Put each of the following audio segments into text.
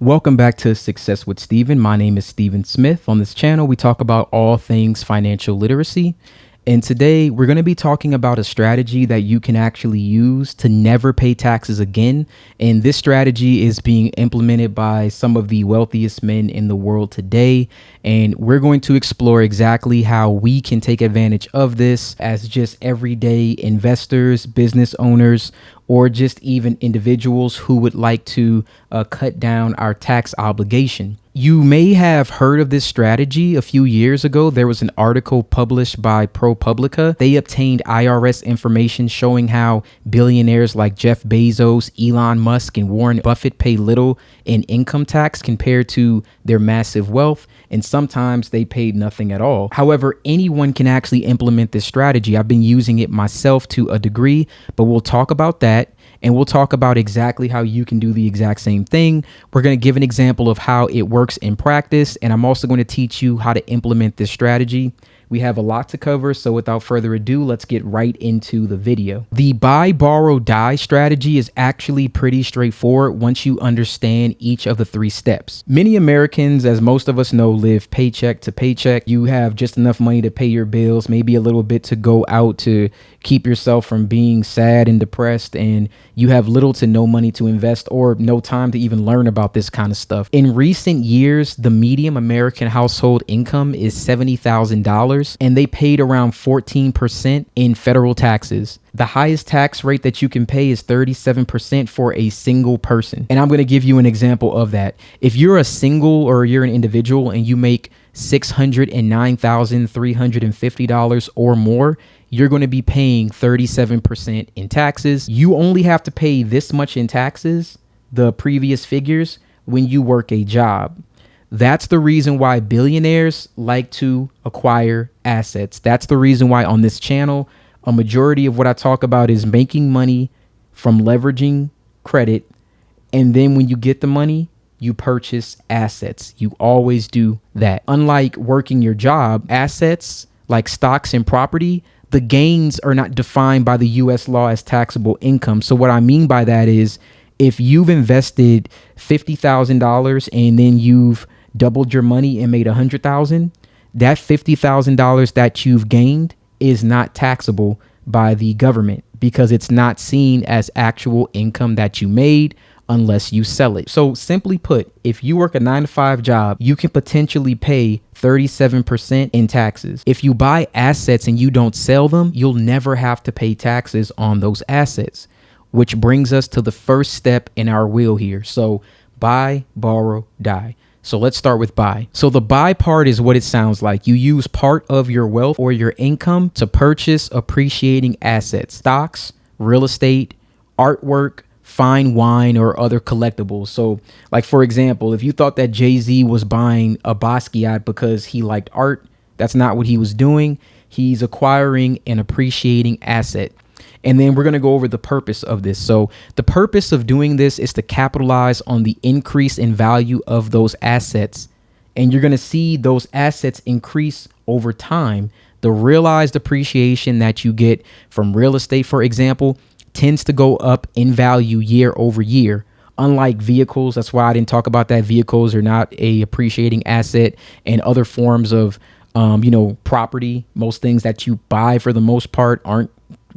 Welcome back to Success with Steven. My name is Steven Smith. On this channel, we talk about all things financial literacy. And today we're going to be talking about a strategy that you can actually use to never pay taxes again. And this strategy is being implemented by some of the wealthiest men in the world today. And we're going to explore exactly how we can take advantage of this as just everyday investors, business owners, or just even individuals who would like to cut down our tax obligation. You may have heard of this strategy a few years ago. There was an article published by ProPublica. They obtained IRS information showing how billionaires like Jeff Bezos, Elon Musk, and Warren Buffett pay little in income tax compared to their massive wealth. And sometimes they paid nothing at all. However, anyone can actually implement this strategy. I've been using it myself to a degree, but we'll talk about that. And we'll talk about exactly how you can do the exact same thing. We're going to give an example of how it works in practice. And I'm also going to teach you how to implement this strategy. We have a lot to cover, so without further ado, let's get right into the video. The buy, borrow, die strategy is actually pretty straightforward once you understand each of the three steps. Many Americans, as most of us know, live paycheck to paycheck. You have just enough money to pay your bills, maybe a little bit to go out to keep yourself from being sad and depressed, and you have little to no money to invest or no time to even learn about this kind of stuff. In recent years, the median American household income is $70,000. And they paid around 14% in federal taxes. The highest tax rate that you can pay is 37% for a single person. And I'm going to give you an example of that. If you're a single or you're an individual and you make $609,350 or more, you're going to be paying 37% in taxes. You only have to pay this much in taxes, the previous figures, when you work a job. That's the reason why billionaires like to acquire assets. That's the reason why on this channel, a majority of what I talk about is making money from leveraging credit. And then when you get the money, you purchase assets. You always do that. Unlike working your job, assets like stocks and property, the gains are not defined by the US law as taxable income. So what I mean by that is if you've invested $50,000 and then you've doubled your money and made $100,000, that $50,000 that you've gained is not taxable by the government because it's not seen as actual income that you made unless you sell it. So simply put, if you work a 9-to-5 job, you can potentially pay 37% in taxes. If you buy assets and you don't sell them, you'll never have to pay taxes on those assets, which brings us to the first step in our wheel here. So buy, borrow, die. So let's start with buy. So the buy part is what it sounds like. You use part of your wealth or your income to purchase appreciating assets, stocks, real estate, artwork, fine wine, or other collectibles. So like, for example, if you thought that Jay-Z was buying a Basquiat because he liked art, that's not what he was doing. He's acquiring an appreciating asset. And then we're going to go over the purpose of this. So the purpose of doing this is to capitalize on the increase in value of those assets. And you're going to see those assets increase over time. The realized appreciation that you get from real estate, for example, tends to go up in value year over year. Unlike vehicles, that's why I didn't talk about that. Vehicles are not a appreciating asset, and other forms of, property. Most things that you buy for the most part aren't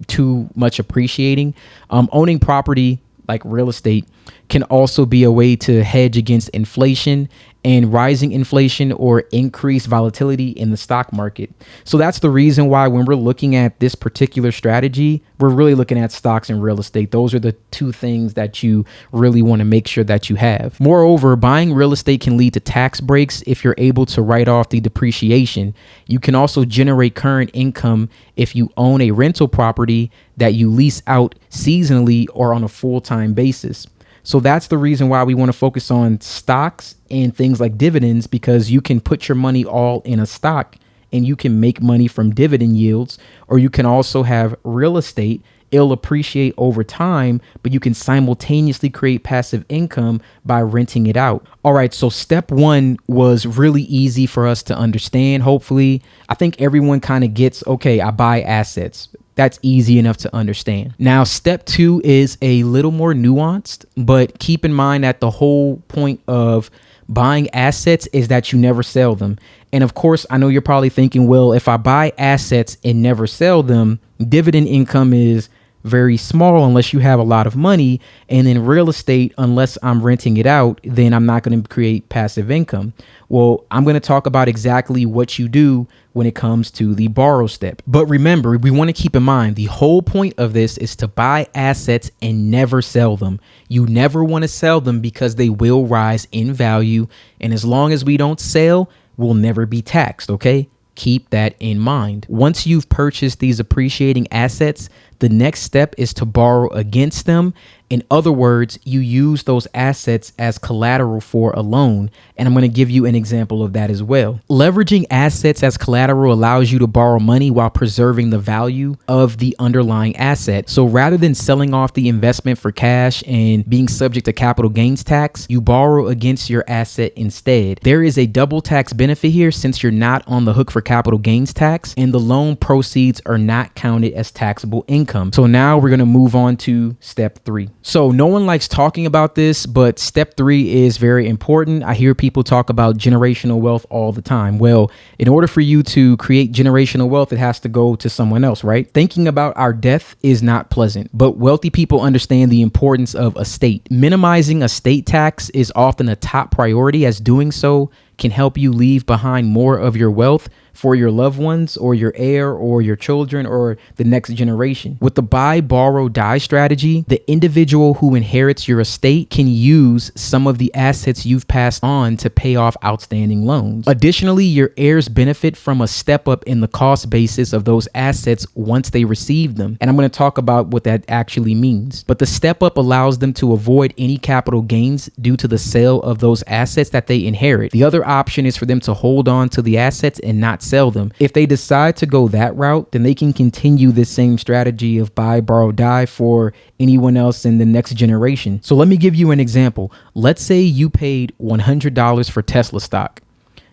too much appreciating. Owning property like real estate can also be a way to hedge against inflation and rising inflation or increased volatility in the stock market. So that's the reason why when we're looking at this particular strategy, we're really looking at stocks and real estate. Those are the two things that you really want to make sure that you have. Moreover, buying real estate can lead to tax breaks if you're able to write off the depreciation. You can also generate current income if you own a rental property that you lease out seasonally or on a full-time basis. So that's the reason why we want to focus on stocks and things like dividends, because you can put your money all in a stock and you can make money from dividend yields, or you can also have real estate. It'll appreciate over time, but you can simultaneously create passive income by renting it out. All right, so step one was really easy for us to understand. Hopefully, I think everyone kind of gets, okay, I buy assets. That's easy enough to understand. Now, step 2 is a little more nuanced, but keep in mind that the whole point of buying assets is that you never sell them. And of course, I know you're probably thinking, well, if I buy assets and never sell them, dividend income is very small unless you have a lot of money. And in real estate, unless I'm renting it out, then I'm not going to create passive income. Well, I'm going to talk about exactly what you do when it comes to the borrow step. But remember, we want to keep in mind the whole point of this is to buy assets and never sell them. You never want to sell them because they will rise in value. And as long as we don't sell, we'll never be taxed. Okay. Keep that in mind. Once you've purchased these appreciating assets, the next step is to borrow against them. In other words, you use those assets as collateral for a loan. And I'm going to give you an example of that as well. Leveraging assets as collateral allows you to borrow money while preserving the value of the underlying asset. So rather than selling off the investment for cash and being subject to capital gains tax, you borrow against your asset instead. There is a double tax benefit here since you're not on the hook for capital gains tax and the loan proceeds are not counted as taxable income. So now we're going to move on to step 3. So no one likes talking about this, but step 3 is very important. I hear people talk about generational wealth all the time. Well, in order for you to create generational wealth, it has to go to someone else, right? Thinking about our death is not pleasant, but wealthy people understand the importance of estate. Minimizing estate tax is often a top priority, as doing so can help you leave behind more of your wealth for your loved ones or your heir or your children or the next generation. With the buy, borrow, die strategy, the individual who inherits your estate can use some of the assets you've passed on to pay off outstanding loans. Additionally, your heirs benefit from a step up in the cost basis of those assets once they receive them. And I'm going to talk about what that actually means. But the step up allows them to avoid any capital gains due to the sale of those assets that they inherit. The other option is for them to hold on to the assets and not sell them. If they decide to go that route, then they can continue this same strategy of buy, borrow, die for anyone else in the next generation. So let me give you an example. Let's say you paid $100 for Tesla stock.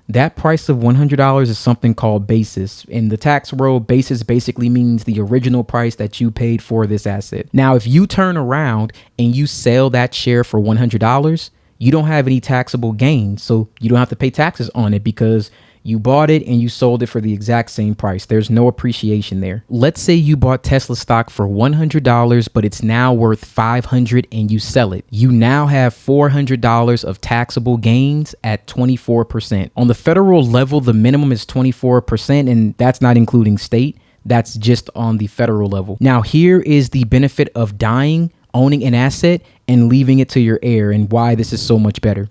That price of $100 is something called basis. In the tax world, basis basically means the original price that you paid for this asset. Now, if you turn around and you sell that share for $100, you don't have any taxable gains. So you don't have to pay taxes on it because you bought it and you sold it for the exact same price. There's no appreciation there. Let's say you bought Tesla stock for $100, but it's now worth $500 and you sell it. You now have $400 of taxable gains at 24%. On the federal level, the minimum is 24%, and that's not including state. That's just on the federal level. Now, here is the benefit of dying, owning an asset, and leaving it to your heir, and why this is so much better.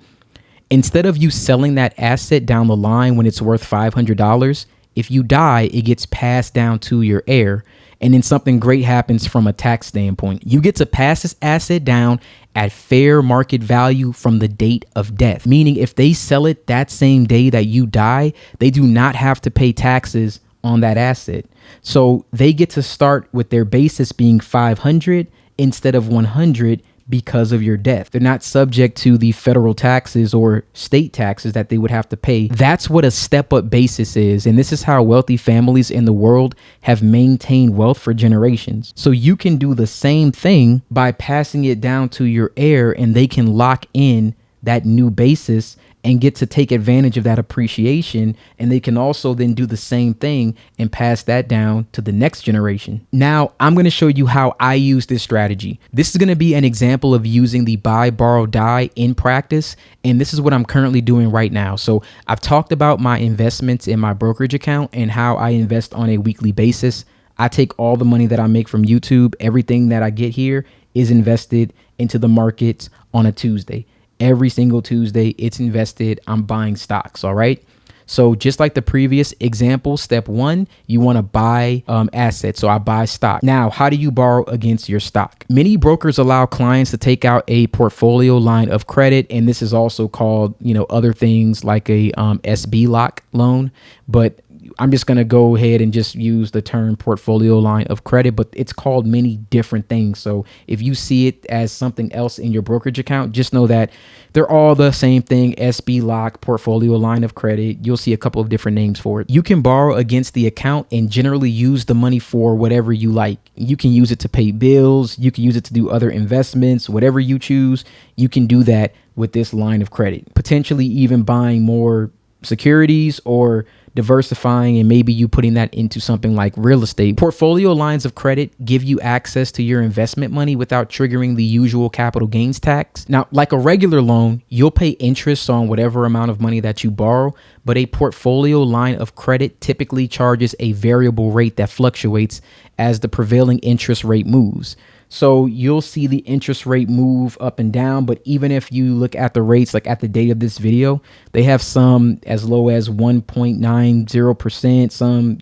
Instead of you selling that asset down the line when it's worth $500, if you die, it gets passed down to your heir. And then something great happens from a tax standpoint. You get to pass this asset down at fair market value from the date of death. Meaning if they sell it that same day that you die, they do not have to pay taxes on that asset. So they get to start with their basis being 500 instead of 100 because of your death. They're not subject to the federal taxes or state taxes that they would have to pay. That's what a step-up basis is. And this is how wealthy families in the world have maintained wealth for generations. So you can do the same thing by passing it down to your heir, and they can lock in that new basis and get to take advantage of that appreciation. And they can also then do the same thing and pass that down to the next generation. Now, I'm going to show you how I use this strategy. This is going to be an example of using the buy, borrow, die in practice. And this is what I'm currently doing right now. So I've talked about my investments in my brokerage account and how I invest on a weekly basis. I take all the money that I make from YouTube. Everything that I get here is invested into the markets on a Tuesday. Every single Tuesday, it's invested. I'm buying stocks. All right. So just like the previous example, step 1, you want to buy assets. So I buy stock. Now, how do you borrow against your stock? Many brokers allow clients to take out a portfolio line of credit. And this is also called, other things like a SB lock loan. But I'm just going to go ahead and just use the term portfolio line of credit, but it's called many different things. So if you see it as something else in your brokerage account, just know that they're all the same thing. SB lock, portfolio line of credit. You'll see a couple of different names for it. You can borrow against the account and generally use the money for whatever you like. You can use it to pay bills. You can use it to do other investments, whatever you choose. You can do that with this line of credit, potentially even buying more securities or diversifying, and maybe you putting that into something like real estate. Portfolio lines of credit give you access to your investment money without triggering the usual capital gains tax. Now, like a regular loan, you'll pay interest on whatever amount of money that you borrow, but a portfolio line of credit typically charges a variable rate that fluctuates as the prevailing interest rate moves. So you'll see the interest rate move up and down, but even if you look at the rates, like at the date of this video, they have some as low as 1.90%, some,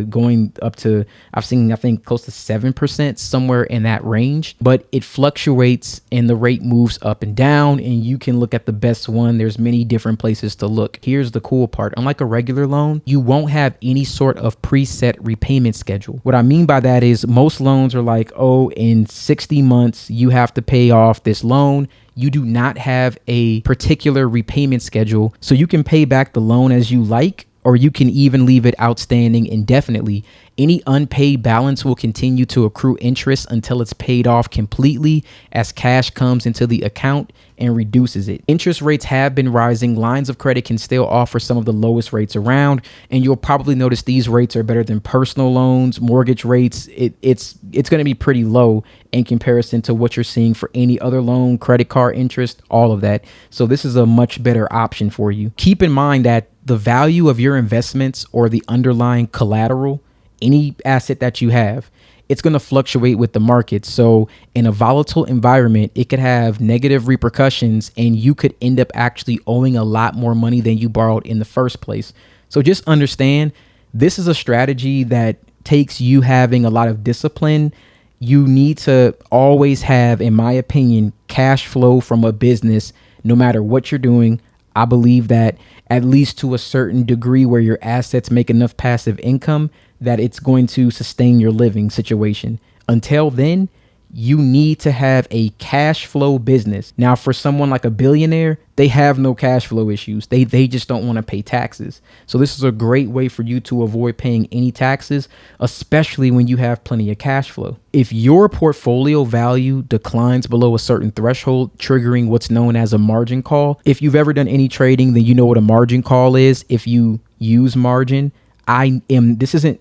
going up to, I've seen, I think close to 7%, somewhere in that range, but it fluctuates and the rate moves up and down, and you can look at the best one. There's many different places to look. Here's the cool part. Unlike a regular loan, you won't have any sort of preset repayment schedule. What I mean by that is most loans are like, oh, in 60 months, you have to pay off this loan. You do not have a particular repayment schedule, so you can pay back the loan as you like, or you can even leave it outstanding indefinitely. Any unpaid balance will continue to accrue interest until it's paid off completely as cash comes into the account and reduces it. Interest rates have been rising. Lines of credit can still offer some of the lowest rates around, and you'll probably notice these rates are better than personal loans, mortgage rates. It's going to be pretty low in comparison to what you're seeing for any other loan, credit card interest, all of that. So this is a much better option for you. Keep in mind that the value of your investments or the underlying collateral, any asset that you have, it's going to fluctuate with the market. So in a volatile environment, it could have negative repercussions and you could end up actually owing a lot more money than you borrowed in the first place. So just understand, this is a strategy that takes you having a lot of discipline. You need to always have, in my opinion, cash flow from a business, no matter what you're doing. I believe that at least to a certain degree where your assets make enough passive income that it's going to sustain your living situation. Until then, you need to have a cash flow business. Now, for someone like a billionaire, they have no cash flow issues. They just don't want to pay taxes. So this is a great way for you to avoid paying any taxes, especially when you have plenty of cash flow. If your portfolio value declines below a certain threshold, triggering what's known as a margin call. If you've ever done any trading, then you know what a margin call is. If you use margin, I'm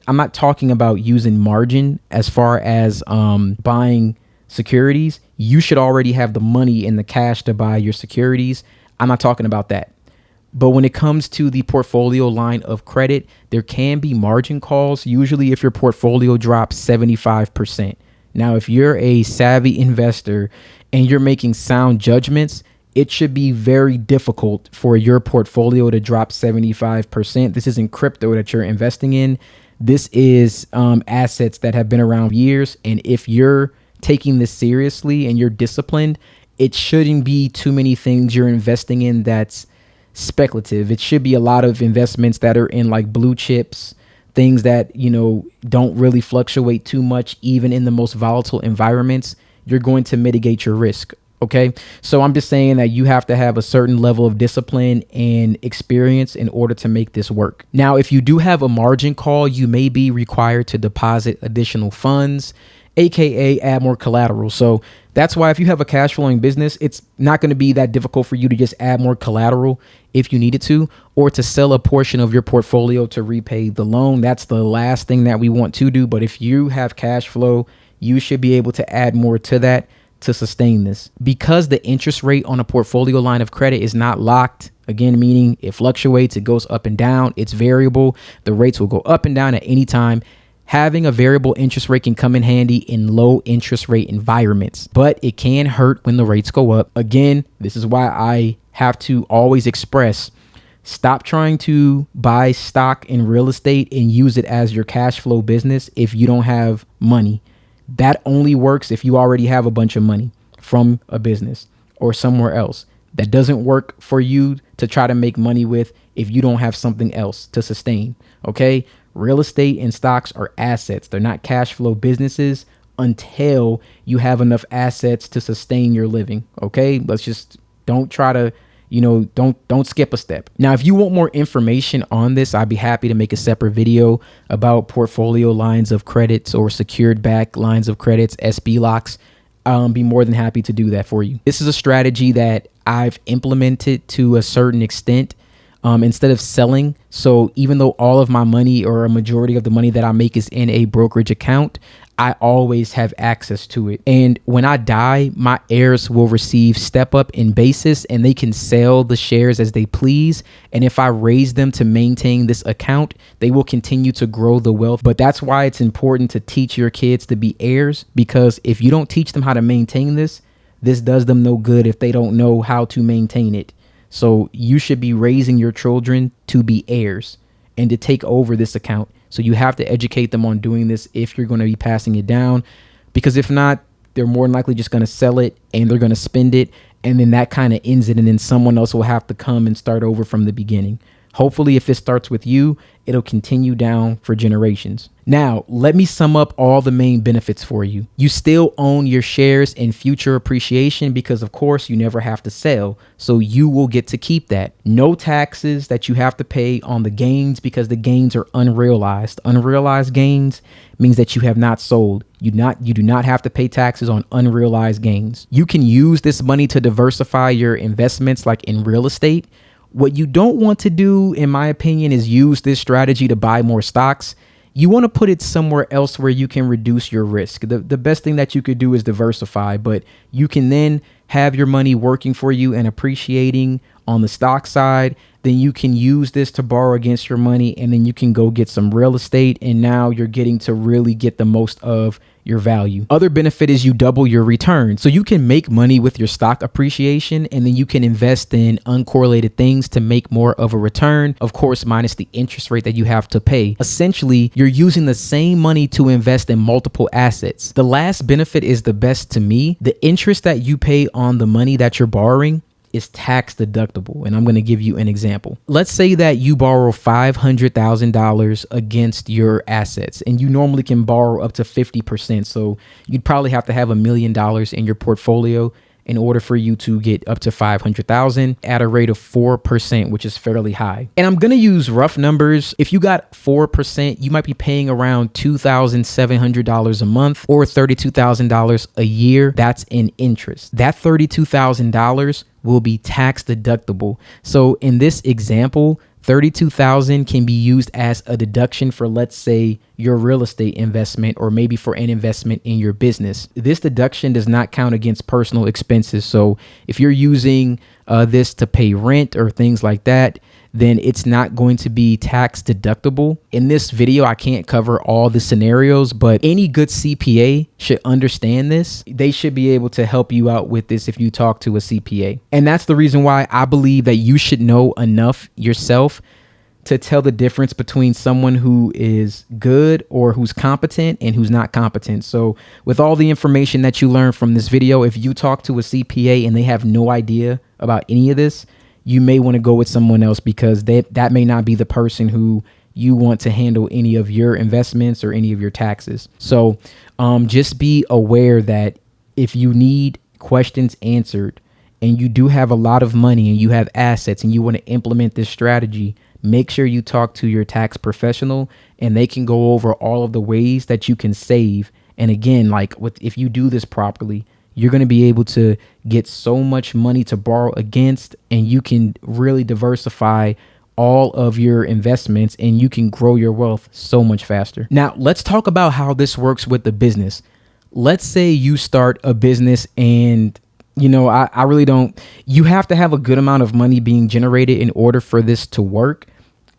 not talking about using margin as far as buying securities. You should already have the money and the cash to buy your securities. I'm not talking about that. But when it comes to the portfolio line of credit, there can be margin calls, usually if your portfolio drops 75%. Now, if you're a savvy investor and you're making sound judgments, it should be very difficult for your portfolio to drop 75%. This isn't crypto that you're investing in. This is assets that have been around years. And if you're taking this seriously and you're disciplined, it shouldn't be too many things you're investing in that's speculative. It should be a lot of investments that are in like blue chips, things that, don't really fluctuate too much, even in the most volatile environments. You're going to mitigate your risk. Okay. So I'm just saying that you have to have a certain level of discipline and experience in order to make this work. Now, if you do have a margin call, you may be required to deposit additional funds, AKA add more collateral. So that's why if you have a cash flowing business, it's not going to be that difficult for you to just add more collateral if you needed to, or to sell a portion of your portfolio to repay the loan. That's the last thing that we want to do. But if you have cash flow, you should be able to add more to that to sustain this. Because the interest rate on a portfolio line of credit is not locked, again, meaning it fluctuates, it goes up and down, it's variable, the rates will go up and down at any time. Having a variable interest rate can come in handy in low interest rate environments, but it can hurt when the rates go up. Again, this is why I have to always express, stop trying to buy stock in real estate and use it as your cash flow business if you don't have money. That only works if you already have a bunch of money from a business or somewhere else. that doesn't work for you to try to make money with if you don't have something else to sustain. Okay. Real estate and stocks are assets. They're not cash flow businesses until you have enough assets to sustain your living. Okay. Let's just don't try to, don't skip a step. Now, if you want more information on this, I'd be happy to make a separate video about portfolio lines of credits or secured back lines of credits, SB locks. I'll be more than happy to do that for you. This is a strategy that I've implemented to a certain extent. Instead of selling. So even though all of my money or a majority of the money that I make is in a brokerage account, I always have access to it. And when I die, my heirs will receive step up in basis and they can sell the shares as they please. And if I raise them to maintain this account, they will continue to grow the wealth. But that's why it's important to teach your kids to be heirs, because if you don't teach them how to maintain this does them no good if they don't know how to maintain it. So you should be raising your children to be heirs and to take over this account. So you have to educate them on doing this if you're going to be passing it down, because if not, they're more than likely just going to sell it and they're going to spend it. And then that kind of ends it. And then someone else will have to come and start over from the beginning. Hopefully, if it starts with you, it'll continue down for generations. Now, let me sum up all the main benefits for you. You still own your shares in future appreciation because, of course, you never have to sell. So you will get to keep that. No taxes that you have to pay on the gains because the gains are unrealized. Unrealized gains means that you have not sold. You do not have to pay taxes on unrealized gains. You can use this money to diversify your investments like in real estate. What you don't want to do, in my opinion, is use this strategy to buy more stocks. You want to put it somewhere else where you can reduce your risk. The best thing that you could do is diversify, but you can then have your money working for you and appreciating on the stock side. Then you can use this to borrow against your money, and then you can go get some real estate. And now you're getting to really get the most of your value. Other benefit is you double your return. So you can make money with your stock appreciation, and then you can invest in uncorrelated things to make more of a return, of course, minus the interest rate that you have to pay. Essentially, you're using the same money to invest in multiple assets. The last benefit is the best to me. The interest that you pay on the money that you're borrowing is tax deductible. And I'm going to give you an example. Let's say that you borrow $500,000 against your assets, and you normally can borrow up to 50%. So you'd probably have to have $1 million in your portfolio in order for you to get up to 500,000 at a rate of 4%, which is fairly high. And I'm going to use rough numbers. If you got 4%, you might be paying around $2,700 a month or $32,000 a year. That's in interest. That $32,000 will be tax deductible. So in this example, $32,000 can be used as a deduction for, let's say, your real estate investment, or maybe for an investment in your business. This deduction does not count against personal expenses. So if you're using this to pay rent or things like that, then it's not going to be tax deductible. In this video, I can't cover all the scenarios, but any good CPA should understand this. They should be able to help you out with this if you talk to a CPA. And that's the reason why I believe that you should know enough yourself to tell the difference between someone who is good or who's competent and who's not competent. So with all the information that you learn from this video, if you talk to a CPA and they have no idea about any of this, you may want to go with someone else, because that may not be the person who you want to handle any of your investments or any of your taxes. So just be aware that if you need questions answered and you do have a lot of money and you have assets and you want to implement this strategy, make sure you talk to your tax professional and they can go over all of the ways that you can save. And again, if you do this properly, you're going to be able to get so much money to borrow against, and you can really diversify all of your investments and you can grow your wealth so much faster. Now, let's talk about how this works with the business. Let's say you start a business and I really don't, you have to have a good amount of money being generated in order for this to work.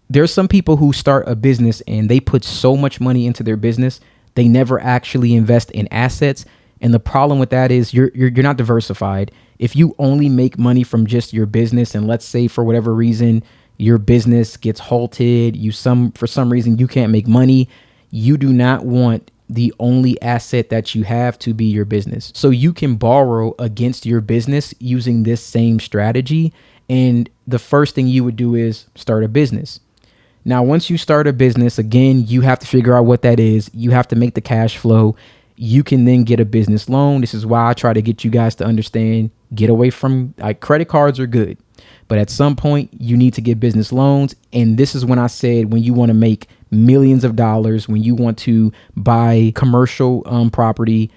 There's some people who start a business and they put so much money into their business, they never actually invest in assets. And the problem with that is you're not diversified. If you only make money from just your business, and let's say for whatever reason your business gets halted, for some reason you can't make money, you do not want the only asset that you have to be your business. So you can borrow against your business using this same strategy. And the first thing you would do is start a business. Now, once you start a business, again, you have to figure out what that is. You have to make the cash flow. You can then get a business loan. This is why I try to get you guys to understand, get away from credit cards are good, but at some point you need to get business loans. And this is when I said, when you want to make millions of dollars, when you want to buy commercial property,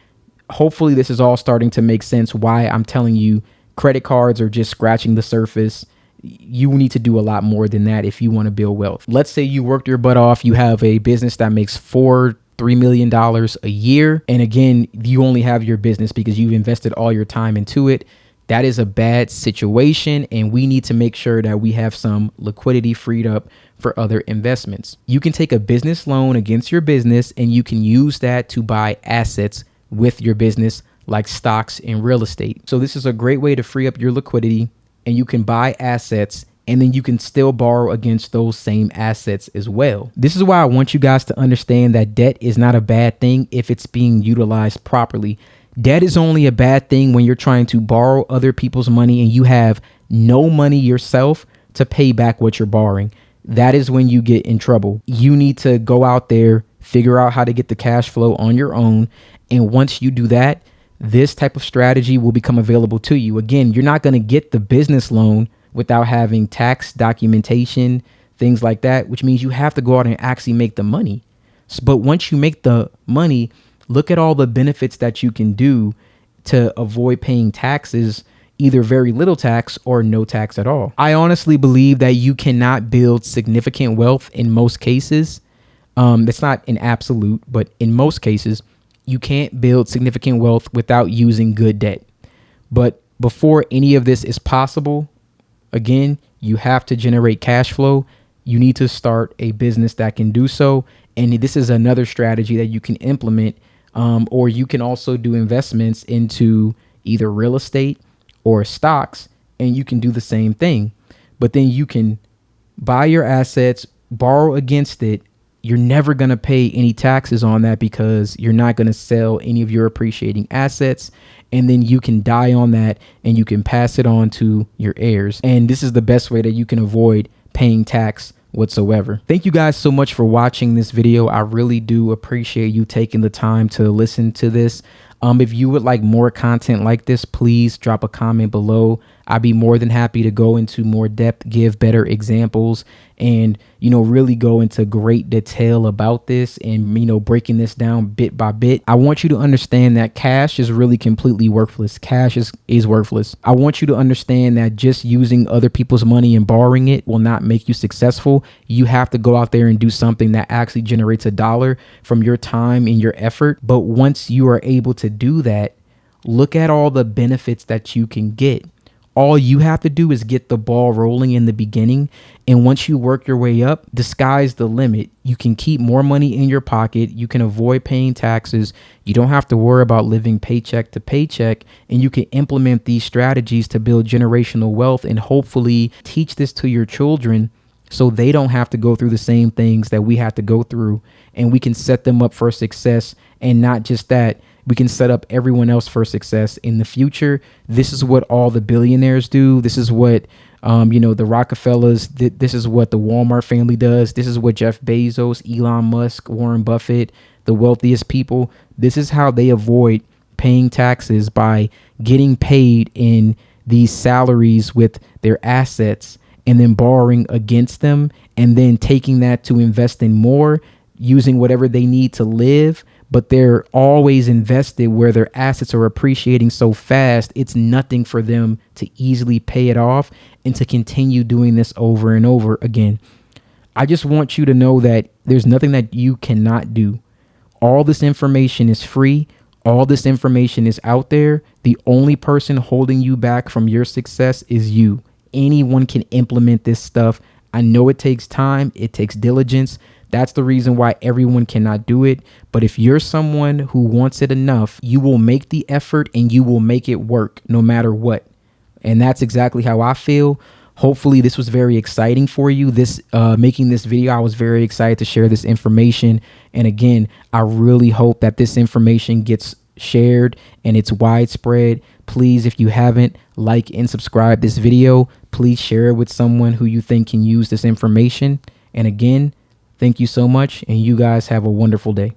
hopefully this is all starting to make sense why I'm telling you credit cards are just scratching the surface. You need to do a lot more than that if you want to build wealth. Let's say you worked your butt off. You have a business that makes $3 million a year. And again, you only have your business because you've invested all your time into it. That is a bad situation. And we need to make sure that we have some liquidity freed up for other investments. You can take a business loan against your business and you can use that to buy assets with your business like stocks and real estate. So this is a great way to free up your liquidity, and you can buy assets and then you can still borrow against those same assets as well. This is why I want you guys to understand that debt is not a bad thing if it's being utilized properly. Debt is only a bad thing when you're trying to borrow other people's money and you have no money yourself to pay back what you're borrowing. That is when you get in trouble. You need to go out there, figure out how to get the cash flow on your own. And once you do that, this type of strategy will become available to you. Again, you're not going to get the business loan without having tax documentation, things like that, which means you have to go out and actually make the money. But once you make the money, look at all the benefits that you can do to avoid paying taxes, either very little tax or no tax at all. I honestly believe that you cannot build significant wealth in most cases. That's not an absolute, but in most cases, you can't build significant wealth without using good debt. But before any of this is possible, again, you have to generate cash flow. You need to start a business that can do so. And this is another strategy that you can implement, or you can also do investments into either real estate or stocks, and you can do the same thing. But then you can buy your assets, borrow against it. You're never going to pay any taxes on that because you're not going to sell any of your appreciating assets. And then you can die on that and you can pass it on to your heirs. And this is the best way that you can avoid paying tax whatsoever. Thank you guys so much for watching this video. I really do appreciate you taking the time to listen to this. If you would like more content like this, please drop a comment below. I'd be more than happy to go into more depth, give better examples, and, really go into great detail about this and, breaking this down bit by bit. I want you to understand that cash is really completely worthless. Cash is worthless. I want you to understand that just using other people's money and borrowing it will not make you successful. You have to go out there and do something that actually generates a dollar from your time and your effort. But once you are able to do that, look at all the benefits that you can get. All you have to do is get the ball rolling in the beginning. And once you work your way up, the sky's the limit. You can keep more money in your pocket. You can avoid paying taxes. You don't have to worry about living paycheck to paycheck. And you can implement these strategies to build generational wealth and hopefully teach this to your children so they don't have to go through the same things that we have to go through. And we can set them up for success. And not just that, we can set up everyone else for success in the future. This is what all the billionaires do. This is what, the Rockefellers, this is what the Walmart family does. This is what Jeff Bezos, Elon Musk, Warren Buffett, the wealthiest people. This is how they avoid paying taxes, by getting paid in these salaries with their assets and then borrowing against them and then taking that to invest in more, using whatever they need to live. But they're always invested where their assets are appreciating so fast, it's nothing for them to easily pay it off and to continue doing this over and over again. I just want you to know that there's nothing that you cannot do. All this information is free. All this information is out there. The only person holding you back from your success is you. Anyone can implement this stuff. I know it takes time. It takes diligence. That's the reason why everyone cannot do it. But if you're someone who wants it enough, you will make the effort and you will make it work no matter what. And that's exactly how I feel. Hopefully this was very exciting for you. Making this video, I was very excited to share this information. And again, I really hope that this information gets shared and it's widespread. Please, if you haven't, like and subscribe this video. Please share it with someone who you think can use this information. And again, thank you so much, and you guys have a wonderful day.